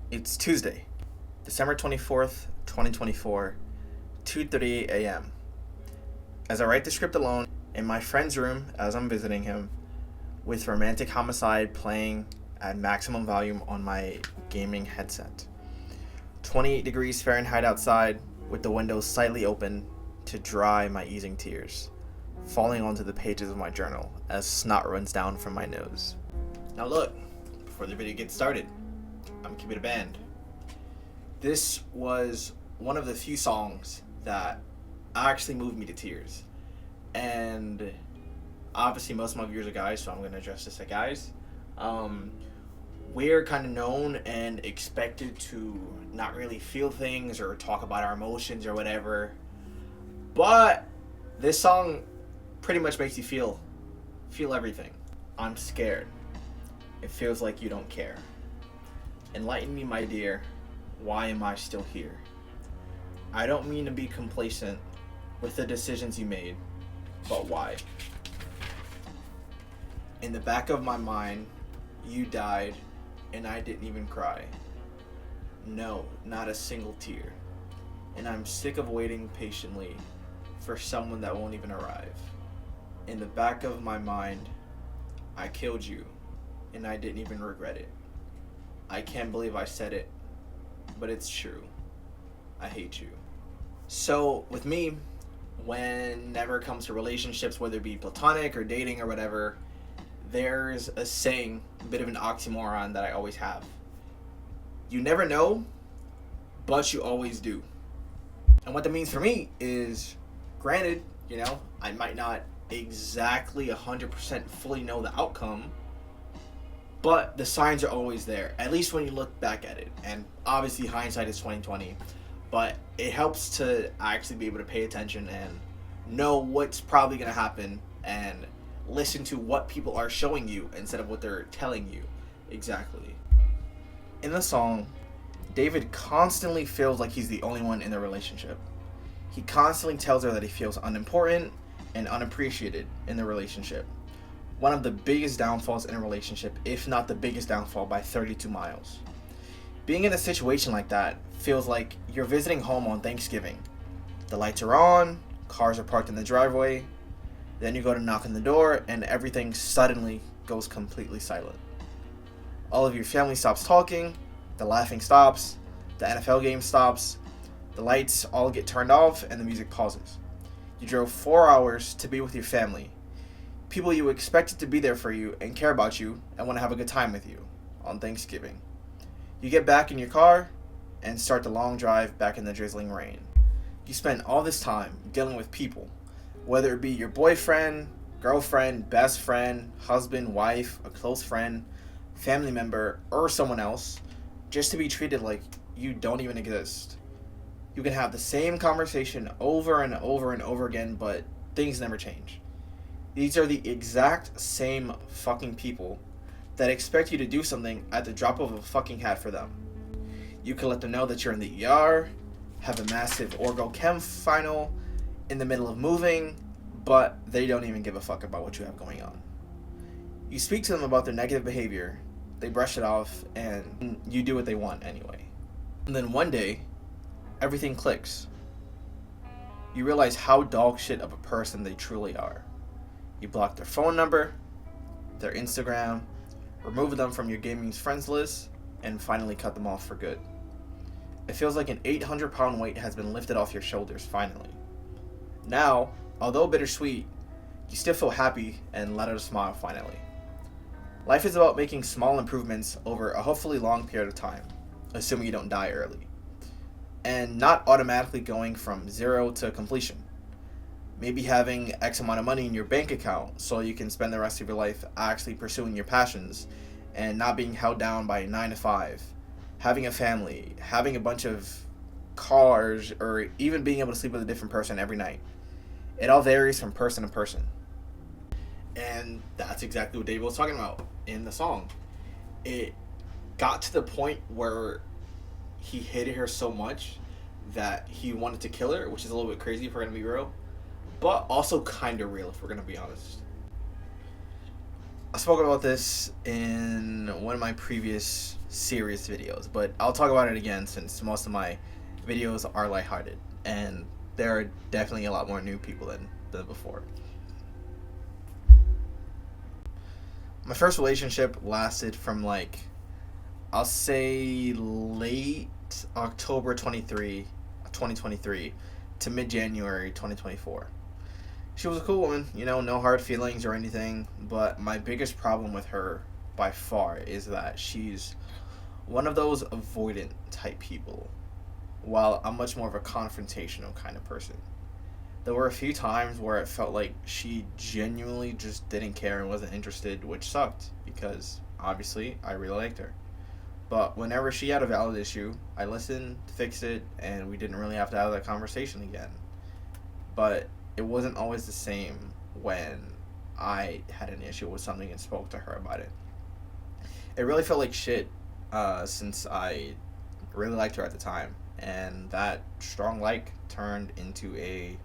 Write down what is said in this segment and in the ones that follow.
It's Tuesday, December 24th, 2024, 2:38 a.m. As I write the script alone in my friend's room as I'm visiting him, with Romantic Homicide playing at maximum volume on my gaming headset. 28 degrees Fahrenheit outside, with the windows slightly open to dry my easing tears, falling onto the pages of my journal as snot runs down from my nose. Now look, before the video gets started, I'm keeping it a band. This was one of the few songs that actually moved me to tears. And obviously most of my viewers are guys, so I'm going to address this as guys. We're kind of known and expected to not really feel things or talk about our emotions or whatever. But this song pretty much makes you feel everything. I'm scared. It feels like you don't care. Enlighten me, my dear. Why am I still here? I don't mean to be complacent with the decisions you made, but why? In the back of my mind, you died, and I didn't even cry. No, not a single tear. And I'm sick of waiting patiently for someone that won't even arrive. In the back of my mind, I killed you, and I didn't even regret it. I can't believe I said it, but it's true. I hate you. So with me, whenever it comes to relationships, whether it be platonic or dating or whatever, there's a saying, a bit of an oxymoron that I always have. You never know, but you always do. And what that means for me is, granted, I might not exactly 100% fully know the outcome, but the signs are always there, at least when you look back at it. And obviously hindsight is 2020, but it helps to actually be able to pay attention and know what's probably going to happen and listen to what people are showing you instead of what they're telling you exactly. In the song, David constantly feels like he's the only one in the relationship. He constantly tells her that he feels unimportant and unappreciated in the relationship. One of the biggest downfalls in a relationship, if not the biggest downfall, by 32 miles. Being in a situation like that feels like you're visiting home on Thanksgiving. The lights are on, cars are parked in the driveway, then you go to knock on the door and everything suddenly goes completely silent. All of your family stops talking, the laughing stops, the NFL game stops, the lights all get turned off and the music pauses. You drove 4 hours to be with your family. People you expected to be there for you and care about you and want to have a good time with you on Thanksgiving. You get back in your car and start the long drive back in the drizzling rain. You spend all this time dealing with people, whether it be your boyfriend, girlfriend, best friend, husband, wife, a close friend, family member, or someone else, just to be treated like you don't even exist. You can have the same conversation over and over and over again, but things never change. These are the exact same fucking people that expect you to do something at the drop of a fucking hat for them. You can let them know that you're in the ER, have a massive orgo-chem final, in the middle of moving, but they don't even give a fuck about what you have going on. You speak to them about their negative behavior, they brush it off, and you do what they want anyway. And then one day, everything clicks. You realize how dog shit of a person they truly are. You block their phone number, their Instagram, remove them from your gaming's friends list, and finally cut them off for good. It feels like an 800-pound weight has been lifted off your shoulders finally. Now, although bittersweet, you still feel happy and let out a smile finally. Life is about making small improvements over a hopefully long period of time, assuming you don't die early, and not automatically going from zero to completion. Maybe having X amount of money in your bank account so you can spend the rest of your life actually pursuing your passions and not being held down by 9 to 5. Having a family, having a bunch of cars, or even being able to sleep with a different person every night. It all varies from person to person. And that's exactly what David was talking about in the song. It got to the point where he hated her so much that he wanted to kill her, which is a little bit crazy if we're going to be real. But also kind of real, if we're going to be honest. I spoke about this in one of my previous series videos, but I'll talk about it again since most of my videos are lighthearted, and there are definitely a lot more new people than before. My first relationship lasted from like, I'll say late October 2023 to mid-January 2024. She was a cool woman, no hard feelings or anything, but my biggest problem with her by far is that she's one of those avoidant type people, while I'm much more of a confrontational kind of person. There were a few times where it felt like she genuinely just didn't care and wasn't interested, which sucked because obviously I really liked her. But whenever she had a valid issue, I listened, fixed it, and we didn't really have to have that conversation again. But it wasn't always the same when I had an issue with something and spoke to her about it. It really felt like shit since I really liked her at the time, and that strong like turned into a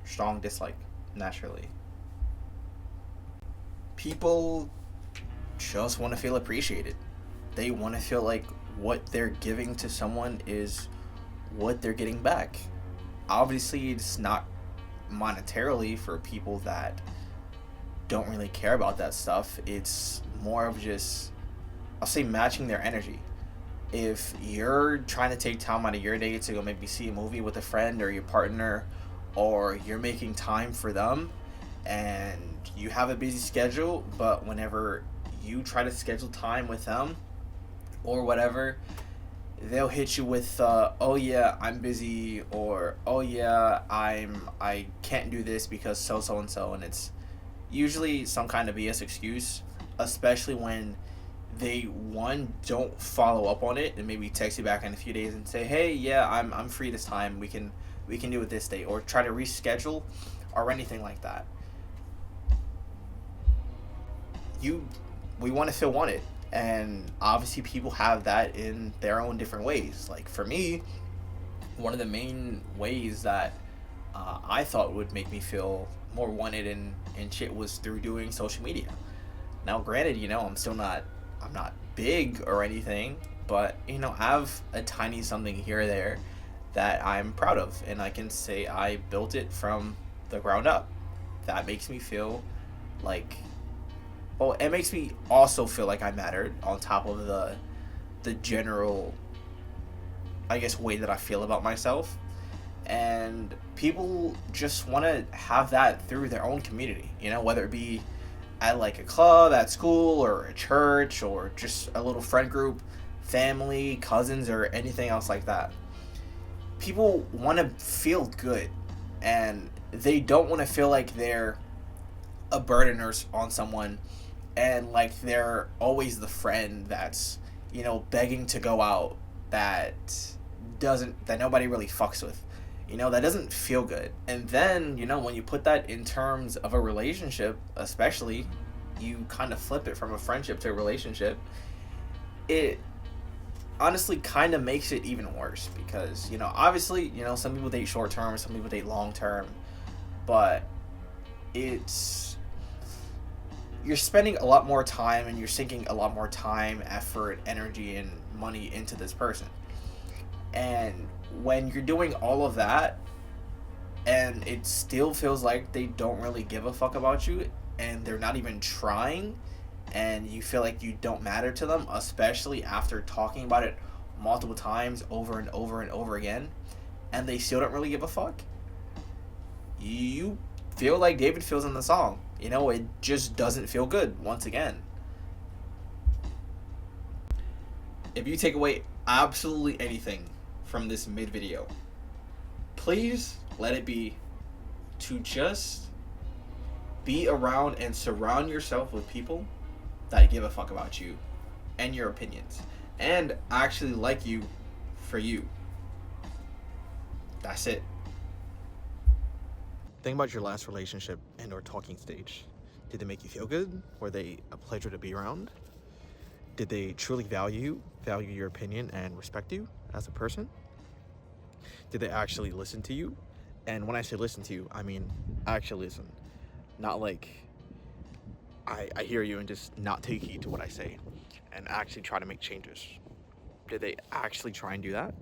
strong dislike naturally. People just want to feel appreciated. They want to feel like what they're giving to someone is what they're getting back. Obviously, it's not monetarily for people that don't really care about that stuff. It's more of just, I'll say, matching their energy. If you're trying to take time out of your day to go maybe see a movie with a friend or your partner, or you're making time for them and you have a busy schedule, but whenever you try to schedule time with them or whatever, they'll hit you with oh yeah, I'm busy, or oh yeah, I can't do this because so and so, and it's usually some kind of BS excuse, especially when they don't follow up on it and maybe text you back in a few days and say, hey, yeah, I'm free this time, we can do it this day, or try to reschedule or anything like that. We want to feel wanted, and obviously people have that in their own different ways. Like for me, one of the main ways that I thought would make me feel more wanted and shit was through doing social media. Now granted, I'm not big or anything, but I have a tiny something here or there that I'm proud of, and I can say I built it from the ground up. That makes me feel like, well, it makes me also feel like I mattered on top of the general, I guess, way that I feel about myself. And people just want to have that through their own community, whether it be at like a club, at school, or a church, or just a little friend group, family, cousins, or anything else like that. People want to feel good, and they don't want to feel like they're a burden on someone, and like they're always the friend that's begging to go out, that nobody really fucks with. That doesn't feel good. And then when you put that in terms of a relationship, especially, you kind of flip it from a friendship to a relationship, it honestly kind of makes it even worse, because obviously some people date short term, some people date long term, but you're spending a lot more time and you're sinking a lot more time, effort, energy, and money into this person. And when you're doing all of that and it still feels like they don't really give a fuck about you, and they're not even trying, and you feel like you don't matter to them, especially after talking about it multiple times over and over and over again, and they still don't really give a fuck, you feel like David feels in the song. It just doesn't feel good once again. If you take away absolutely anything from this mid video, please let it be to just be around and surround yourself with people that give a fuck about you and your opinions, and actually like you for you. That's it. Think about your last relationship and or talking stage. Did they make you feel good? Were they a pleasure to be around? Did they truly value your opinion and respect you as a person? Did they actually listen to you? And when I say listen to you, I mean actually listen. Not like I hear you and just not take heed to what I say and actually try to make changes. Did they actually try and do that?